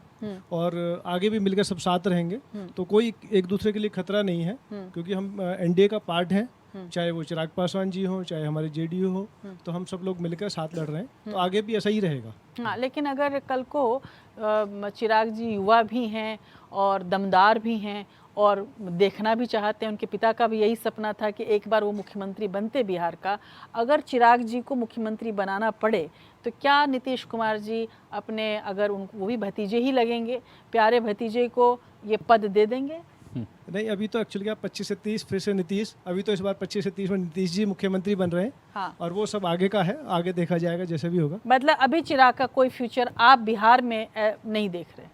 और आगे भी मिलकर सब साथ रहेंगे, तो कोई एक दूसरे के लिए खतरा नहीं है, क्योंकि हम एनडीए का पार्ट हैं, चाहे वो चिराग पासवान जी हो, चाहे हमारे जेडीयू हो, तो हम सब लोग मिलकर साथ लड़ रहे हैं, तो आगे भी ऐसा ही रहेगा। हाँ, लेकिन अगर कल को चिराग जी युवा भी हैं और दमदार भी हैं और देखना भी चाहते हैं, उनके पिता का भी यही सपना था कि एक बार वो मुख्यमंत्री बनते बिहार का, अगर चिराग जी को मुख्यमंत्री बनाना पड़े तो क्या नीतीश कुमार जी अपने, अगर वो भी भतीजे ही लगेंगे, प्यारे भतीजे को ये पद दे देंगे? नहीं, अभी तो एक्चुअली क्या 25 से 30 फिर से नीतीश, अभी तो इस बार 25 से 30 में नीतीश जी मुख्यमंत्री बन रहे हैं। हाँ। और वो सब आगे का है, आगे देखा जाएगा जैसे भी होगा। मतलब अभी चिराग का कोई फ्यूचर आप बिहार में नहीं देख रहे?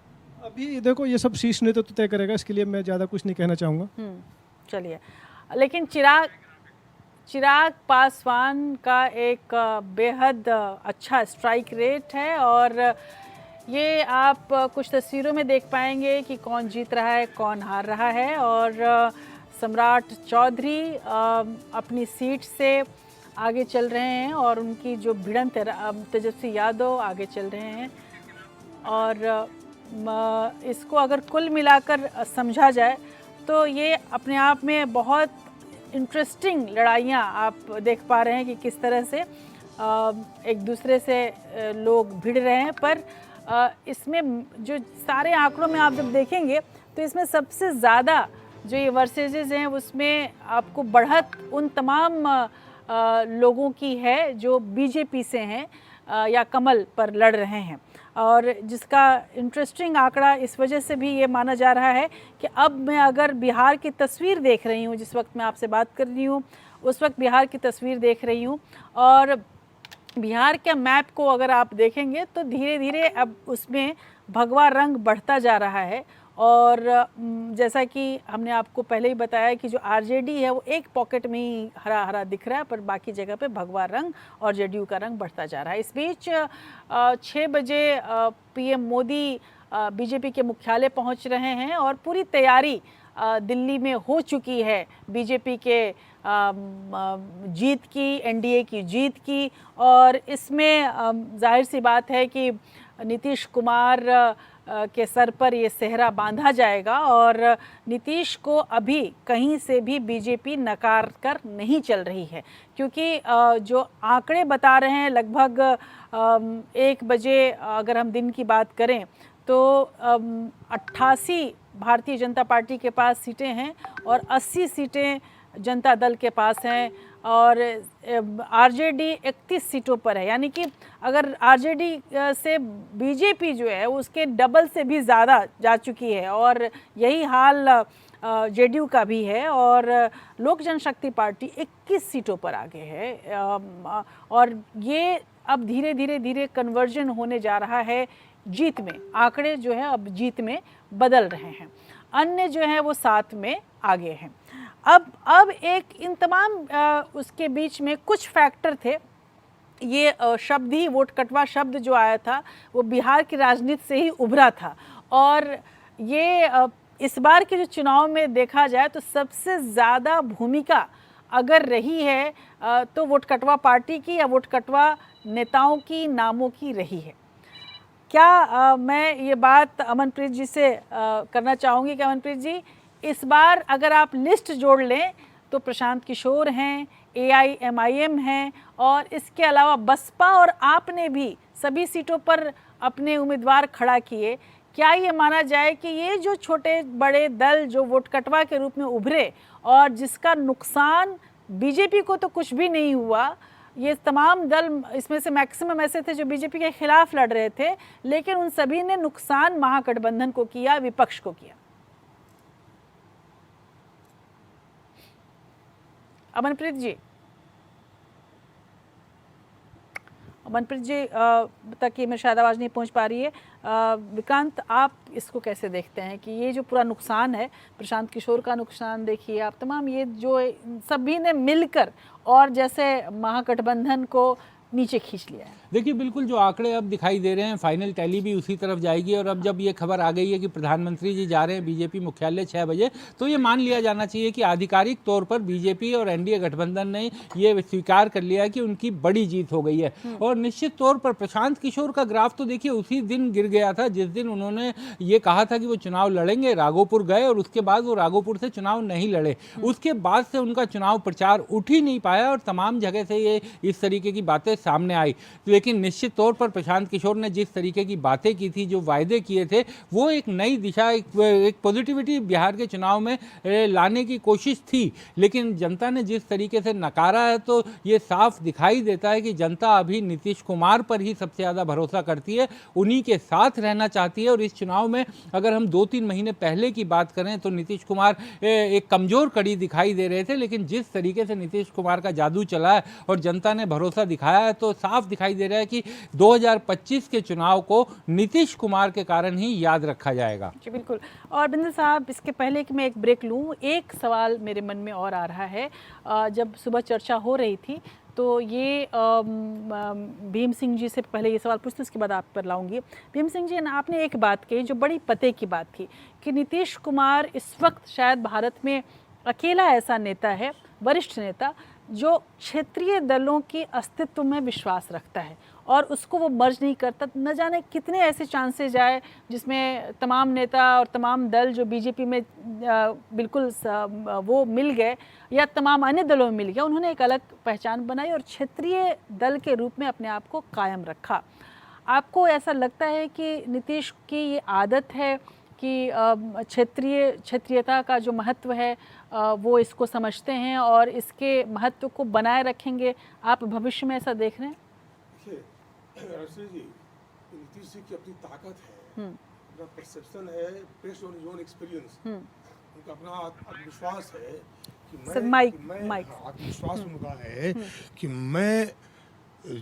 अभी देखो, ये सब शीर्ष नेतृत्व तय करेगा, इसके लिए मैं ज़्यादा कुछ नहीं कहना चाहूँगा। चलिए, लेकिन चिराग चिराग पासवान का एक बेहद अच्छा स्ट्राइक रेट है और ये आप कुछ तस्वीरों में देख पाएंगे कि कौन जीत रहा है, कौन हार रहा है। और सम्राट चौधरी अपनी सीट से आगे चल रहे हैं और उनकी जो भिड़ंत है तेजस्वी यादव आगे चल रहे हैं। और इसको अगर कुल मिलाकर समझा जाए तो ये अपने आप में बहुत इंटरेस्टिंग लड़ाइयाँ आप देख पा रहे हैं कि किस तरह से एक दूसरे से लोग भिड़ रहे हैं। पर इसमें जो सारे आंकड़ों में आप जब देखेंगे तो इसमें सबसे ज़्यादा जो ये वर्सेजेस हैं उसमें आपको बढ़त उन तमाम लोगों की है जो बीजेपी से हैं या कमल पर लड़ रहे हैं। और जिसका इंटरेस्टिंग आंकड़ा इस वजह से भी ये माना जा रहा है कि अब मैं अगर बिहार की तस्वीर देख रही हूँ, जिस वक्त मैं आपसे बात कर रही हूँ उस वक्त बिहार की तस्वीर देख रही हूँ, और बिहार के मैप को अगर आप देखेंगे तो धीरे धीरे अब उसमें भगवा रंग बढ़ता जा रहा है। और जैसा कि हमने आपको पहले ही बताया कि जो आरजेडी है वो एक पॉकेट में ही हरा हरा दिख रहा है, पर बाकी जगह पे भगवा रंग और जेडीयू का रंग बढ़ता जा रहा है। इस बीच 6 बजे पीएम मोदी बीजेपी के मुख्यालय पहुंच रहे हैं और पूरी तैयारी दिल्ली में हो चुकी है बीजेपी के जीत की, एनडीए की जीत की। और इसमें जाहिर सी बात है कि नीतीश कुमार के सर पर ये सेहरा बांधा जाएगा और नीतीश को अभी कहीं से भी बीजेपी नकार कर नहीं चल रही है, क्योंकि जो आंकड़े बता रहे हैं लगभग 1 बजे अगर हम दिन की बात करें तो 88 भारतीय जनता पार्टी के पास सीटें हैं और 80 सीटें जनता दल के पास हैं और आरजेडी 31 सीटों पर है। यानी कि अगर आरजेडी से बीजेपी जो है उसके डबल से भी ज़्यादा जा चुकी है और यही हाल जेडीयू का भी है। और लोक जनशक्ति पार्टी 21 सीटों पर आगे है और ये अब धीरे धीरे कन्वर्जन होने जा रहा है जीत में। आंकड़े जो है अब जीत में बदल रहे हैं, अन्य जो है वो साथ में आगे हैं। अब एक इन तमाम उसके बीच में कुछ फैक्टर थे। ये शब्द ही वोट कटवा शब्द जो आया था वो बिहार की राजनीति से ही उभरा था और ये इस बार के जो चुनाव में देखा जाए तो सबसे ज़्यादा भूमिका अगर रही है तो वोट कटवा पार्टी की या वोट कटवा नेताओं की, नामों की रही है। क्या मैं ये बात अमनप्रीत जी से करना चाहूँगी कि अमनप्रीत जी, इस बार अगर आप लिस्ट जोड़ लें तो प्रशांत किशोर हैं, AIMIM हैं और इसके अलावा बसपा और आपने भी सभी सीटों पर अपने उम्मीदवार खड़ा किए। क्या ये माना जाए कि ये जो छोटे बड़े दल जो वोट कटवा के रूप में उभरे और जिसका नुकसान बीजेपी को तो कुछ भी नहीं हुआ, ये तमाम दल इसमें से मैक्सिमम ऐसे थे जो बीजेपी के खिलाफ लड़ रहे थे, लेकिन उन सभी ने नुकसान महागठबंधन को किया, विपक्ष को किया। अमनप्रीत जी तक ये मेरी शायद आवाज़ नहीं पहुंच पा रही है। विक्रांत, आप इसको कैसे देखते हैं कि ये जो पूरा नुकसान है, प्रशांत किशोर का नुकसान देखिए आप, तमाम ये जो सभी ने मिलकर और जैसे महागठबंधन को नीचे खींच लिया है। देखिए, बिल्कुल जो आंकड़े अब दिखाई दे रहे हैं, फाइनल टैली भी उसी तरफ जाएगी। और अब जब ये खबर आ गई है कि प्रधानमंत्री जी जा रहे हैं बीजेपी मुख्यालय 6 बजे, तो ये मान लिया जाना चाहिए कि आधिकारिक तौर पर बीजेपी और एनडीए गठबंधन ने ये स्वीकार कर लिया है कि उनकी बड़ी जीत हो गई है। और निश्चित तौर पर प्रशांत किशोर का ग्राफ तो देखिए उसी दिन गिर गया था जिस दिन उन्होंने ये कहा था कि वो चुनाव लड़ेंगे, राघोपुर गए और उसके बाद वो राघोपुर से चुनाव नहीं लड़े। उसके बाद से उनका चुनाव प्रचार उठ ही नहीं पाया और तमाम जगह से ये इस तरीके की बातें सामने आई। लेकिन निश्चित तौर पर प्रशांत किशोर ने जिस तरीके की बातें की थी, जो वायदे किए थे, वो एक नई दिशा, एक पॉजिटिविटी बिहार के चुनाव में लाने की कोशिश थी। लेकिन जनता ने जिस तरीके से नकारा है, तो ये साफ दिखाई देता है कि जनता अभी नीतीश कुमार पर ही सबसे ज़्यादा भरोसा करती है, उन्हीं के साथ रहना चाहती है। और इस चुनाव में अगर हम 2-3 महीने पहले की बात करें तो नीतीश कुमार एक कमज़ोर कड़ी दिखाई दे रहे थे, लेकिन जिस तरीके से नीतीश कुमार का जादू चला है और जनता ने भरोसा दिखाया है तो साफ दिखाई दे रहा है कि 2025 के चुनाव को नीतीश कुमार के कारण ही याद रखा जाएगा। जी बिल्कुल। और बिंदु साहब, इसके पहले कि मैं एक ब्रेक लूँ, एक सवाल मेरे मन में और आ रहा है। जब सुबह चर्चा हो रही थी तो ये भीम सिंह जी से पहले ये सवाल पूछते उसके बाद आप पर लाऊंगी। भीम सिंह जी, आपने एक बात कही जो बड़ी पते की बात थी कि नीतीश कुमार इस वक्त शायद भारत में अकेला ऐसा नेता है, वरिष्ठ नेता, जो क्षेत्रीय दलों के अस्तित्व में विश्वास रखता है और उसको वो मर्ज नहीं करता। न जाने कितने ऐसे चांसेस आए जिसमें तमाम नेता और तमाम दल जो बीजेपी में बिल्कुल वो मिल गए या तमाम अन्य दलों में मिल गए, उन्होंने एक अलग पहचान बनाई और क्षेत्रीय दल के रूप में अपने आप को कायम रखा। आपको ऐसा लगता है कि नीतीश की ये आदत है कि क्षेत्रीयता का जो महत्व है वो इसको समझते हैं और इसके महत्व को बनाए रखेंगे? आप भविष्य में ऐसा देख रहे हैं? देखिए जी, नीतीश जी की अपनी ताकत है, अपना परसेप्शन है, बेस्ड ऑन योर एक्सपीरियंस, उनका अपना आत्मविश्वास है कि मैं आत्मविश्वास उनका है कि मैं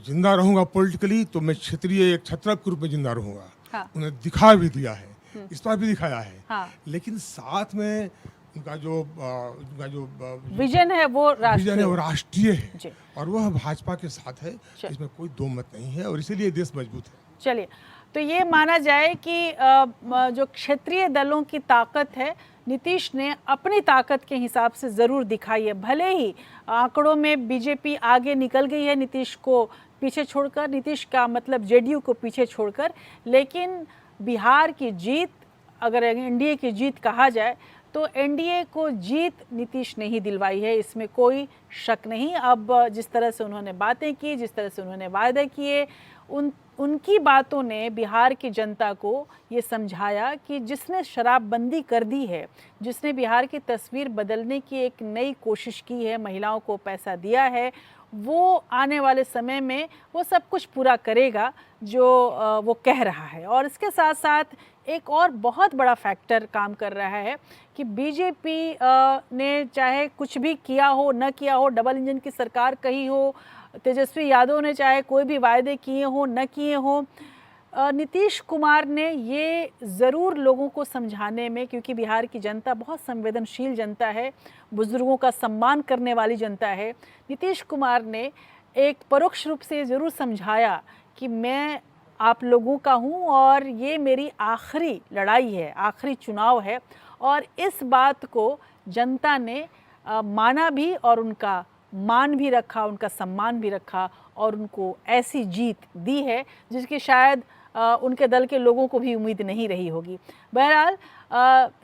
जिंदा रहूंगा पॉलिटिकली तो मैं क्षेत्रीय एक छत्रक के रूप में जिंदा रहूंगा। हाँ। उन्हें दिखा भी दिया है, इस बार भी दिखाया है। हाँ। लेकिन साथ में उनका जो विजन है वो राष्ट्रीय है जी। और वह भाजपा के साथ है, इसमें कोई दो मत नहीं है और इसीलिए देश मजबूत है। चलिए, तो ये माना जाए कि जो क्षेत्रीय दलों की ताकत है, नीतीश ने अपनी ताकत के हिसाब से ज़रूर दिखाई है। भले ही आंकड़ों में बीजेपी आगे निकल गई है नीतीश को पीछे छोड़कर, नीतीश का मतलब जेडीयू को पीछे छोड़कर, लेकिन बिहार की जीत, अगर एनडीए की जीत कहा जाए तो एनडीए को जीत नीतीश ने ही दिलवाई है, इसमें कोई शक नहीं। अब जिस तरह से उन्होंने बातें की, जिस तरह से उन्होंने वायदे किए, उनकी बातों ने बिहार की जनता को ये समझाया कि जिसने शराबबंदी कर दी है, जिसने बिहार की तस्वीर बदलने की एक नई कोशिश की है, महिलाओं को पैसा दिया है, वो आने वाले समय में वो सब कुछ पूरा करेगा जो वो कह रहा है। और इसके साथ साथ एक और बहुत बड़ा फैक्टर काम कर रहा है कि बीजेपी ने चाहे कुछ भी किया हो न किया हो, डबल इंजन की सरकार कही हो, तेजस्वी यादव ने चाहे कोई भी वायदे किए हो न किए हो, नीतीश कुमार ने ये ज़रूर लोगों को समझाने में, क्योंकि बिहार की जनता बहुत संवेदनशील जनता है, बुज़ुर्गों का सम्मान करने वाली जनता है, नीतीश कुमार ने एक परोक्ष रूप से ज़रूर समझाया कि मैं आप लोगों का हूँ और ये मेरी आखिरी लड़ाई है, आखिरी चुनाव है। और इस बात को जनता ने माना भी और उनका मान भी रखा, उनका सम्मान भी रखा और उनको ऐसी जीत दी है जिसकी शायद उनके दल के लोगों को भी उम्मीद नहीं रही होगी। बहरहाल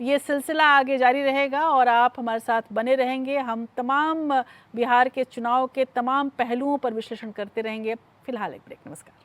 ये सिलसिला आगे जारी रहेगा और आप हमारे साथ बने रहेंगे। हम तमाम बिहार के चुनाव के तमाम पहलुओं पर विश्लेषण करते रहेंगे। फिलहाल एक ब्रेक। नमस्कार।